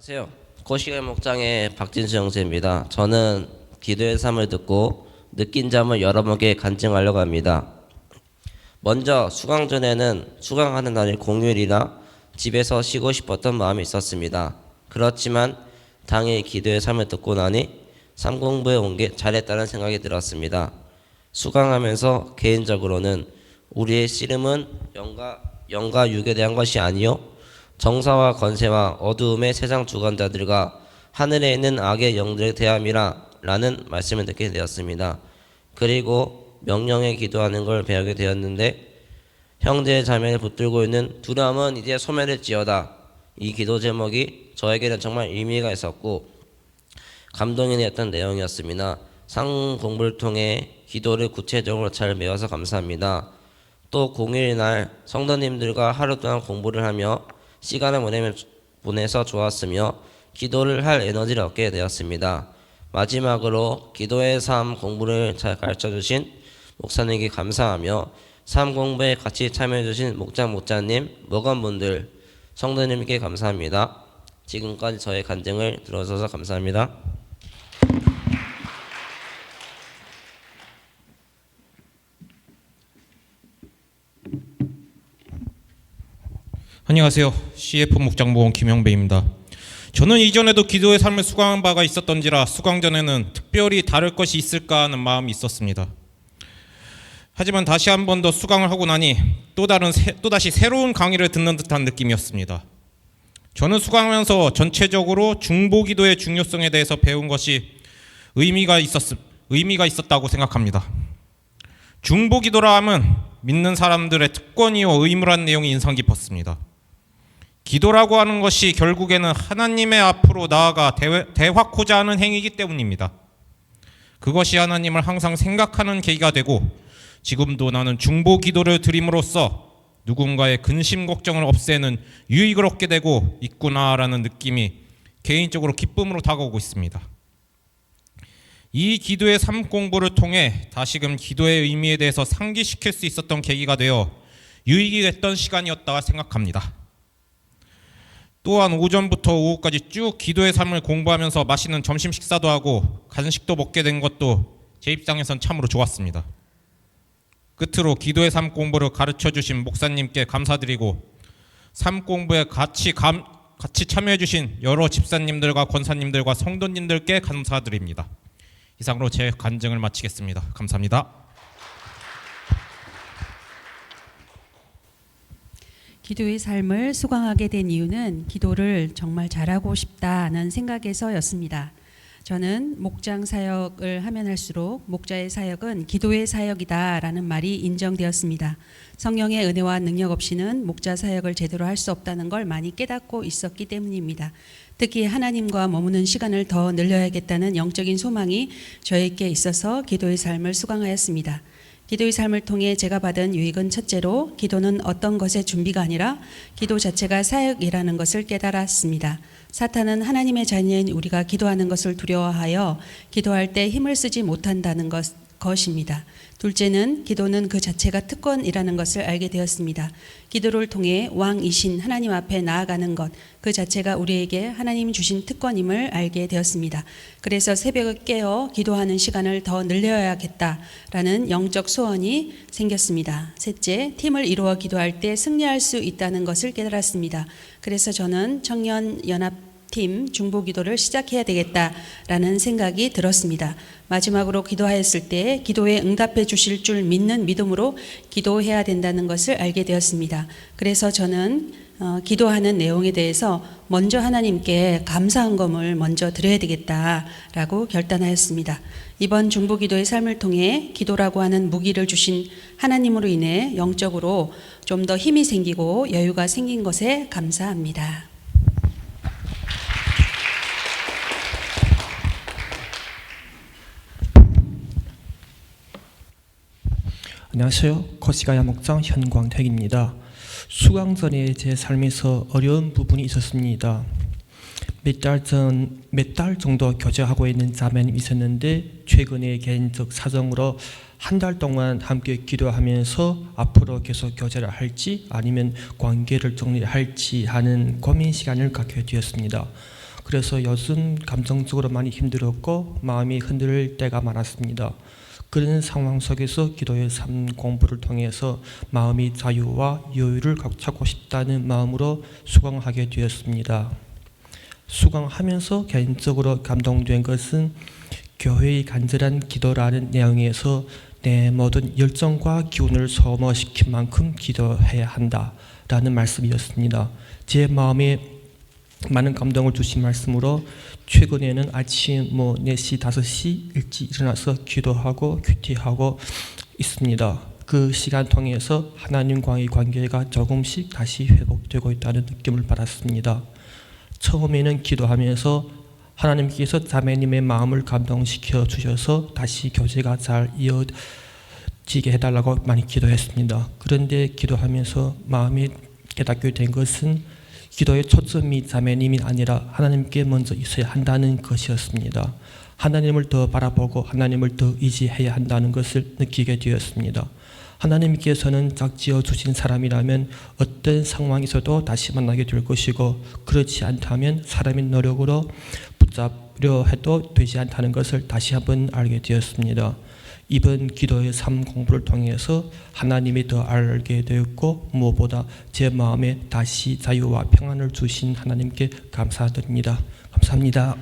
안녕하세요. 고시의 목장의 박진수 형제입니다. 저는 기도의 삶을 듣고 느낀 점을 여러분께 간증하려고 합니다. 먼저 수강 전에는 수강하는 날이 공휴일이라 집에서 쉬고 싶었던 마음이 있었습니다. 그렇지만 당일 기도의 삶을 듣고 나니 삶 공부에 온 게 잘했다는 생각이 들었습니다. 수강하면서 개인적으로는 우리의 씨름은 영과 육에 대한 것이 아니요 정사와 권세와 어두움의 세상 주관자들과 하늘에 있는 악의 영들에 대함이라 라는 말씀을 듣게 되었습니다. 그리고 명령에 기도하는 걸 배우게 되었는데 형제의 자매를 붙들고 있는 두려움은 이제 소멸했지어다. 이 기도 제목이 저에게는 정말 의미가 있었고 감동이 되었던 내용이었습니다. 상 공부를 통해 기도를 구체적으로 잘 배워서 감사합니다. 또 공휴일 날 성도님들과 하루 동안 공부를 하며 시간을 보내서 좋았으며 기도를 할 에너지를 얻게 되었습니다. 마지막으로 기도의 삶 공부를 잘 가르쳐주신 목사님께 감사하며 삶 공부에 같이 참여해주신 목자님, 목원분들, 성도님께 감사합니다. 지금까지 저의 간증을 들어주셔서 감사합니다. 안녕하세요. CF 목장보건 김영배입니다. 저는 이전에도 기도의 삶을 수강한 바가 있었던지라 수강 전에는 특별히 다를 것이 있을까 하는 마음이 있었습니다. 하지만 다시 한 번 더 수강을 하고 나니 또다시 새로운 강의를 듣는 듯한 느낌이었습니다. 저는 수강하면서 전체적으로 중보기도의 중요성에 대해서 배운 것이 의미가 있었다고 생각합니다. 중보기도라 함은 믿는 사람들의 특권이요 의무란 내용이 인상 깊었습니다. 기도라고 하는 것이 결국에는 하나님의 앞으로 나아가 대화코자 하는 행위이기 때문입니다. 그것이 하나님을 항상 생각하는 계기가 되고 지금도 나는 중보 기도를 드림으로써 누군가의 근심 걱정을 없애는 유익을 얻게 되고 있구나라는 느낌이 개인적으로 기쁨으로 다가오고 있습니다. 이 기도의 삶 공부를 통해 다시금 기도의 의미에 대해서 상기시킬 수 있었던 계기가 되어 유익이 됐던 시간이었다 생각합니다. 또한 오전부터 오후까지 쭉 기도의 삶을 공부하면서 맛있는 점심 식사도 하고 간식도 먹게 된 것도 제 입장에선 참으로 좋았습니다. 끝으로 기도의 삶 공부를 가르쳐 주신 목사님께 감사드리고 삶 공부에 같이 참여해 주신 여러 집사님들과 권사님들과 성도님들께 감사드립니다. 이상으로 제 간증을 마치겠습니다. 감사합니다. 기도의 삶을 수강하게 된 이유는 기도를 정말 잘하고 싶다는 생각에서였습니다. 저는 목장 사역을 하면 할수록 목자의 사역은 기도의 사역이다라는 말이 인정되었습니다. 성령의 은혜와 능력 없이는 목자 사역을 제대로 할 수 없다는 걸 많이 깨닫고 있었기 때문입니다. 특히 하나님과 머무는 시간을 더 늘려야겠다는 영적인 소망이 저에게 있어서 기도의 삶을 수강하였습니다. 기도의 삶을 통해 제가 받은 유익은 첫째로 기도는 어떤 것의 준비가 아니라 기도 자체가 사역이라는 것을 깨달았습니다. 사탄은 하나님의 자녀인 우리가 기도하는 것을 두려워하여 기도할 때 힘을 쓰지 못한다는 것입니다. 둘째는 기도는 그 자체가 특권이라는 것을 알게 되었습니다. 기도를 통해 왕이신 하나님 앞에 나아가는 것, 그 자체가 우리에게 하나님 주신 특권임을 알게 되었습니다. 그래서 새벽에 깨어 기도하는 시간을 더 늘려야겠다라는 영적 소원이 생겼습니다. 셋째, 팀을 이루어 기도할 때 승리할 수 있다는 것을 깨달았습니다. 그래서 저는 청년연합팀 중보기도를 시작해야 되겠다라는 생각이 들었습니다. 마지막으로 기도하였을 때 기도에 응답해 주실 줄 믿는 믿음으로 기도해야 된다는 것을 알게 되었습니다. 그래서 저는 기도하는 내용에 대해서 먼저 하나님께 감사한 검을 먼저 드려야 되겠다라고 결단하였습니다. 이번 중보기도의 삶을 통해 기도라고 하는 무기를 주신 하나님으로 인해 영적으로 좀 더 힘이 생기고 여유가 생긴 것에 감사합니다. 안녕하세요. 거시가야 목장 현광택입니다. 수강 전에 제 삶에서 어려운 부분이 있었습니다. 몇 달 정도 교제하고 있는 자매님이 있었는데 최근에 개인적 사정으로 한 달 동안 함께 기도하면서 앞으로 계속 교제를 할지 아니면 관계를 정리할지 하는 고민 시간을 갖게 되었습니다. 그래서 요즘 감정적으로 많이 힘들었고 마음이 흔들릴 때가 많았습니다. 그런 상황 속에서 기도의 삶 공부를 통해서 마음의 자유와 여유를 찾고 싶다는 마음으로 수강하게 되었습니다. 수강하면서 개인적으로 감동된 것은 교회의 간절한 기도라는 내용에서 내 모든 열정과 기운을 소모시킨 만큼 기도해야 한다라는 말씀이었습니다. 제 마음에 많은 감동을 주신 말씀으로 최근에는 아침 4시, 5시 일찍 일어나서 기도하고 큐티하고 있습니다. 그 시간 통해서 하나님과의 관계가 조금씩 다시 회복되고 있다는 느낌을 받았습니다. 처음에는 기도하면서 하나님께서 자매님의 마음을 감동시켜 주셔서 다시 교제가 잘 이어지게 해달라고 많이 기도했습니다. 그런데 기도하면서 마음이 깨닫게 된 것은 기도의 초점이 자매님이 아니라 하나님께 먼저 있어야 한다는 것이었습니다. 하나님을 더 바라보고 하나님을 더 의지해야 한다는 것을 느끼게 되었습니다. 하나님께서는 짝지어 주신 사람이라면 어떤 상황에서도 다시 만나게 될 것이고 그렇지 않다면 사람의 노력으로 붙잡려 해도 되지 않다는 것을 다시 한번 알게 되었습니다. 이번 기도의 삶 공부를 통해서 하나님이 더 알게 되었고 무엇보다 제 마음에 다시 자유와 평안을 주신 하나님께 감사드립니다. 감사합니다.